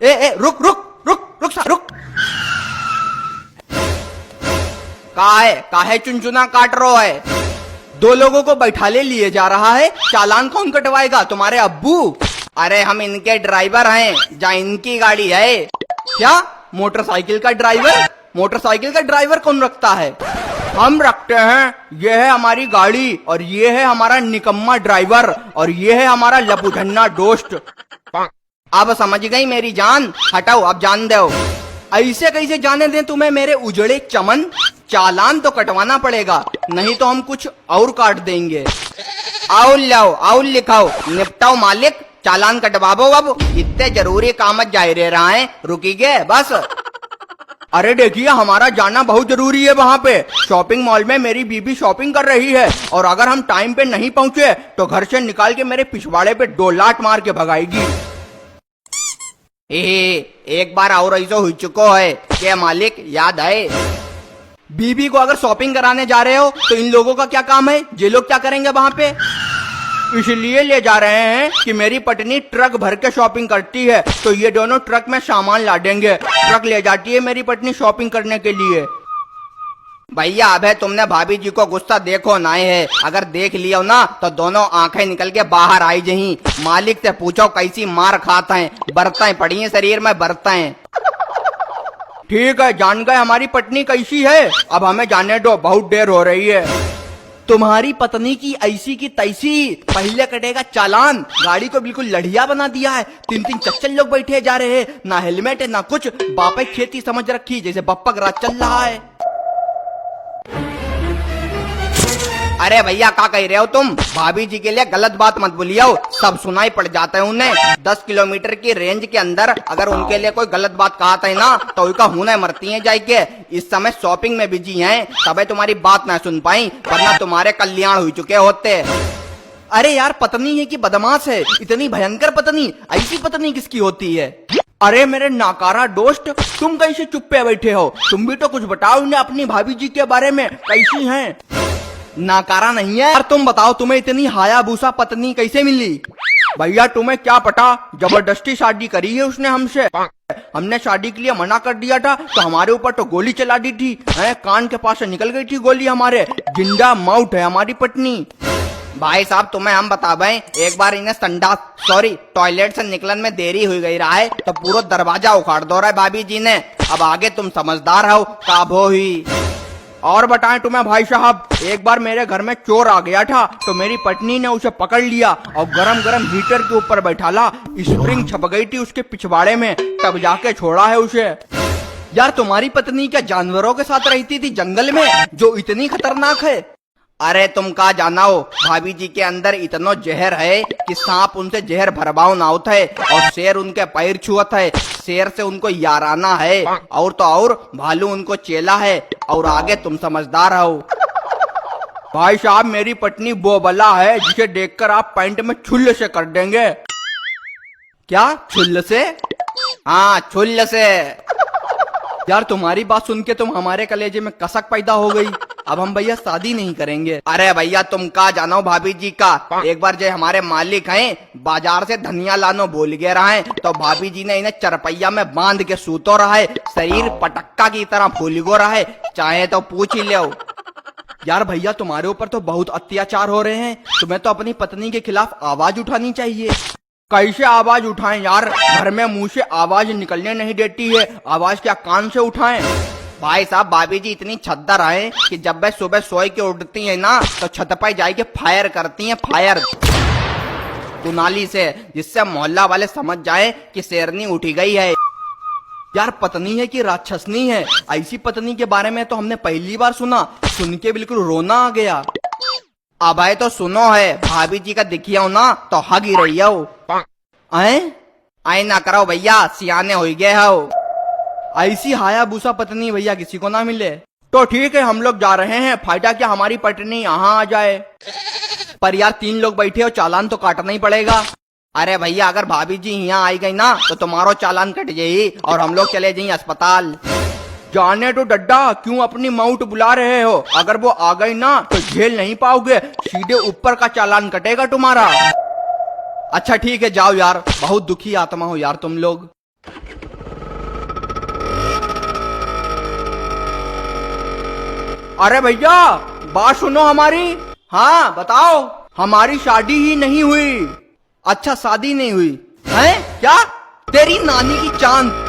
ए रुक रुक रुक रुक रुक। काहे चुनचुना काट रहा है? दो लोगों को बैठाले लिए जा रहा है, चालान कौन कटवाएगा? तुम्हारे अब्बू? अरे हम इनके ड्राइवर हैं, जहाँ इनकी गाड़ी है। क्या मोटरसाइकिल का ड्राइवर? मोटरसाइकिल का ड्राइवर कौन रखता है? हम रखते हैं। ये है हमारी गाड़ी और ये है हमारा निकम्मा ड्राइवर और ये है हमारा लपुझन्ना दोस्त। अब समझ गई मेरी जान? हटाओ अब जान दो। ऐसे कैसे जाने दें तुम्हें मेरे उजड़े चमन? चालान तो कटवाना पड़ेगा, नहीं तो हम कुछ और काट देंगे। आओ लाओ, आओ लिखाओ, निपटाओ मालिक, चालान कटवाओ। अब इतने जरूरी काम जा रहा है, रुकीगे बस। अरे देखिए, हमारा जाना बहुत जरूरी है। वहाँ पे शॉपिंग मॉल में मेरी बीबी शॉपिंग कर रही है और अगर हम टाइम पे नहीं पहुँचे तो घर से निकाल के मेरे पिछवाड़े पे 2 लात मार के भगाएगी। एक बार और ऐसा हो चुको है क्या मालिक, याद है? बीबी को अगर शॉपिंग कराने जा रहे हो तो इन लोगों का क्या काम है? ये लोग क्या करेंगे वहाँ पे? इसलिए ले जा रहे हैं कि मेरी पत्नी ट्रक भर के शॉपिंग करती है, तो ये दोनों ट्रक में सामान ला देंगे। ट्रक ले जाती है मेरी पत्नी शॉपिंग करने के लिए। भैया अबे तुमने भाभी जी को गुस्सा देखो ना है, अगर देख लियो ना तो दोनों आंखें निकल के बाहर आई जही। मालिक से पूछो कैसी मार खाता है, बरताएं पड़ी है शरीर में, बरताएं। ठीक है, जान गए हमारी पत्नी कैसी है। अब हमें जाने दो, बहुत देर हो रही है। तुम्हारी पत्नी की ऐसी की तैसी, पहले कटेगा चालान। गाड़ी को बिल्कुल लड़िया बना दिया है, 3-3 चच्चल लोग बैठे जा रहे हैं, ना हेलमेट है ना कुछ। बापे खेती समझ रखी जैसे बप्पा का राज चल रहा है। अरे भैया क्या कह रहे हो तुम? भाभी जी के लिए गलत बात मत बोलियो, सब सुनाई पड़ जाता है उन्हें। 10 किलोमीटर की रेंज के अंदर अगर उनके लिए कोई गलत बात कहता है ना तो उनका हुने मरती है जाके। इस समय शॉपिंग में बिजी हैं, तबे तुम्हारी बात ना सुन पाई, वरना तुम्हारे कल्याण हो चुके होते। अरे यार, पत्नी है कि बदमाश है? इतनी भयंकर पत्नी, ऐसी पत्नी किसकी होती है? अरे मेरे नाकारा दोस्त, तुम कैसे चुप पे बैठे हो? तुम भी तो कुछ बताओ इन्हें अपनी भाभी जी के बारे में, कैसी हैं? नाकारा नहीं है यार, तुम बताओ तुम्हें इतनी हायाबूसा पत्नी कैसे मिली? भैया तुम्हें क्या पता, जबरदस्ती शादी करी है उसने हमसे। हमने शादी के लिए मना कर दिया था तो हमारे ऊपर तो गोली चला दी थी। कान के पास से निकल गई थी गोली हमारे। जिंदा माउट है हमारी पत्नी। भाई साहब तुम्हें हम बतावे, एक बार इन्हें संडास सॉरी टॉयलेट से निकलन में देरी हो गई रहा है तो पूरा दरवाजा उखाड़ दो रहा है भाभी जी ने। अब आगे तुम समझदार हो, काबो ही। और बताएं तुम्हें भाई साहब, एक बार मेरे घर में चोर आ गया था तो मेरी पत्नी ने उसे पकड़ लिया और गरम गरम हीटर के ऊपर बैठाला। स्प्रिंग छप गई थी उसके पिछवाड़े में, तब जाके छोड़ा है उसे। यार तुम्हारी पत्नी क्या जानवरों के साथ रहती थी जंगल में, जो इतनी खतरनाक है? अरे तुम का जाना हो, भाभी जी के अंदर इतना जहर है कि सांप उनसे जहर भरभाव ना होता है और शेर उनके पैर छुअत है। शेर से उनको याराना है और तो और भालू उनको चेला है। और आगे तुम समझदार हो। भाई साहब मेरी पत्नी वो बला है जिसे देखकर आप पैंट में छुल्ल से कर देंगे। क्या छुल्ल से? हाँ छुल्ल से। यार तुम्हारी बात सुन के तुम हमारे कलेजे में कसक पैदा हो गई। अब हम भैया शादी नहीं करेंगे। अरे भैया तुम का जानो भाभी जी का, एक बार जो हमारे मालिक हैं बाजार से धनिया लानो बोल गए रहा है तो भाभी जी ने इन्हें चरपैया में बांध के सूतो रहा है। शरीर पटक्का की तरह फूल गो रहा है, चाहे तो पूछ ही लो। यार भैया तुम्हारे ऊपर तो बहुत अत्याचार हो रहे हैं, तुम्हें तो अपनी पत्नी के खिलाफ आवाज उठानी चाहिए। कैसे आवाज उठाएं यार, घर में मुंह से आवाज निकलने नहीं देती है, आवाज क्या कान से उठाएं? भाई साहब भाभी जी इतनी छद्दर है कि जब वे सुबह सोई के उठती है ना तो छत पर जाके फायर करती हैं, फायर कुनाली से, जिससे मोहल्ला वाले समझ जाए कि शेरनी उठी गई है। यार पत्नी है कि राक्षसनी है? ऐसी पत्नी के बारे में तो हमने पहली बार सुना, सुन के बिल्कुल रोना आ गया। अब आए तो सुनो है, भाभी जी का दिखिया ना तो हग ही रही हो। आए ना करो भैया, सियाने हो गए हो। ऐसी हायाबूसा पत्नी भैया किसी को ना मिले। तो ठीक है हम लोग जा रहे हैं, फायदा क्या हमारी पत्नी यहाँ आ जाए। पर यार 3 लोग बैठे हो, चालान तो काटना ही पड़ेगा। अरे भैया अगर भाभी जी यहाँ आई गई ना तो तुम्हारो चालान कट जाये और हम लोग चले जाइए अस्पताल। जाने तो डड्डा, क्यों अपनी माउट बुला रहे हो? अगर वो आ गई ना तो झेल नहीं पाओगे, सीधे ऊपर का चालान कटेगा तुम्हारा। अच्छा ठीक है जाओ यार, बहुत दुखी आत्मा हो यार तुम लोग। अरे भैया बात सुनो हमारी। हाँ बताओ। हमारी शादी ही नहीं हुई। अच्छा शादी नहीं हुई है क्या? तेरी नानी की चांद।